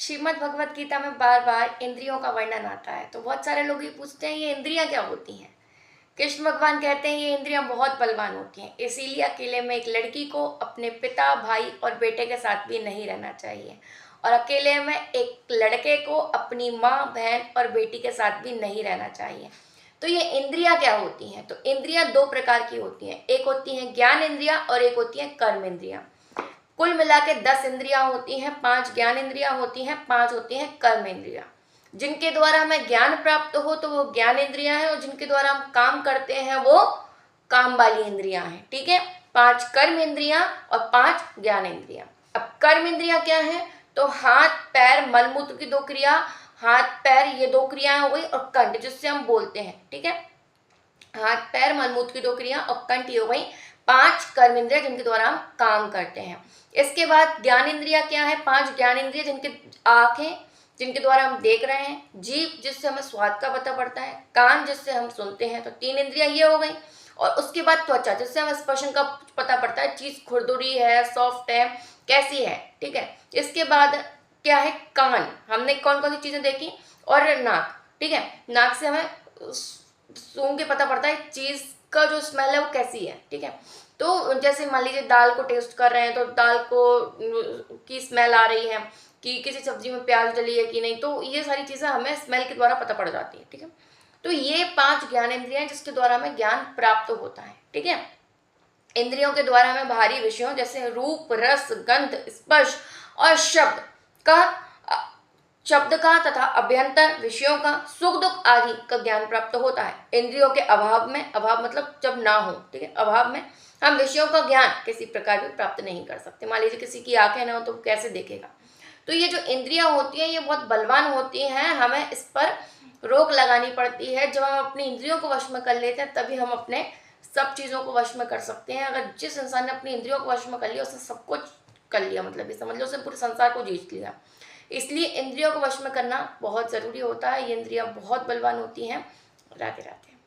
श्रीमद् भगवत गीता में बार बार इंद्रियों का वर्णन आता है, तो बहुत सारे लोग ये पूछते हैं ये इंद्रियां क्या होती हैं। कृष्ण भगवान कहते हैं ये इंद्रियां बहुत बलवान होती हैं, इसीलिए अकेले में एक लड़की को अपने पिता, भाई और बेटे के साथ भी नहीं रहना चाहिए, और अकेले में एक लड़के को अपनी माँ, बहन और बेटी के साथ भी नहीं रहना चाहिए। तो ये इंद्रियां क्या होती हैं? तो इंद्रियां दो प्रकार की होती हैं, एक होती हैं ज्ञान इंद्रियां और एक होती हैं कर्म इंद्रियां। कुल मिला के 10 इंद्रियां होती हैं, 5 ज्ञान इंद्रियां होती हैं, 5 होती हैं कर्म इंद्रियां। जिनके द्वारा हमें ज्ञान प्राप्त हो तो वो ज्ञान इंद्रियां हैं, और जिनके द्वारा हम काम करते हैं वो काम वाली इंद्रियां हैं। ठीक है, 5 कर्म इंद्रियां और 5 ज्ञान इंद्रियां। अब कर्म इंद्रियां क्या है? तो हाथ, पैर, मलमूत्र की 2 क्रिया, हाथ पैर ये 2 क्रियाएं हो गई, और कंठ जिससे हम बोलते हैं। ठीक है, हाथ पैर मलमूत्र की 2 क्रिया और कंठ ये हो गई 5 कर्म इंद्रिया जिनके द्वारा हम काम करते हैं। इसके बाद ज्ञान इंद्रिया क्या है? 5 ज्ञान इंद्रिया जिनके आंखें जिनके द्वारा हम देख रहे हैं, जीभ जिससे हमें स्वाद का पता पड़ता है, कान जिससे हम सुनते हैं, तो 3 इंद्रिया ये हो गई। और उसके बाद त्वचा जिससे हमें स्पर्शन का पता पड़ता है, चीज खुरदुरी है, सॉफ्ट है, कैसी है। ठीक है, इसके बाद क्या है? कान, हमने कौन कौन सी चीजें देखी, और नाक। ठीक है, नाक से हमें सूंघ के पता पड़ता है चीज का जो स्मेल है वो कैसी है। ठीक है, तो जैसे मान लीजिए दाल को टेस्ट कर रहे हैं तो दाल को की स्मेल आ रही है कि किसी सब्जी में प्याज डली है कि नहीं, तो ये सारी चीजें हमें स्मेल के द्वारा पता पड़ जाती है। ठीक है, तो ये 5 ज्ञान इंद्रियां जिसके द्वारा हमें ज्ञान प्राप्त होता है। ठीक है, इंद्रियों के द्वारा हमें बाहरी विषयों जैसे रूप, रस, गंध, स्पर्श और शब्द का तथा अभ्यंतर विषयों का, सुख दुख आदि का ज्ञान प्राप्त होता है। इंद्रियों के अभाव में, अभाव मतलब जब ना हो, ठीक है, अभाव में हम विषयों का ज्ञान किसी प्रकार भी प्राप्त नहीं कर सकते। मान लीजिए किसी की आंखें ना हो तो कैसे देखेगा। तो ये जो इंद्रियां होती हैं ये बहुत बलवान होती हैं, हमें इस पर रोक लगानी पड़ती है। जब हम अपनी इंद्रियों को वश में कर लेते हैं तभी हम अपने सब चीज़ों को वश में कर सकते हैं। अगर जिस इंसान ने अपनी इंद्रियों को वश में कर लिया उसने सब कुछ कर लिया, मतलब ये समझ लो उसने पूरे संसार को जीत लिया। इसलिए इंद्रियों को वश में करना बहुत ज़रूरी होता है। ये इंद्रियां बहुत बलवान होती हैं। राधे राधे।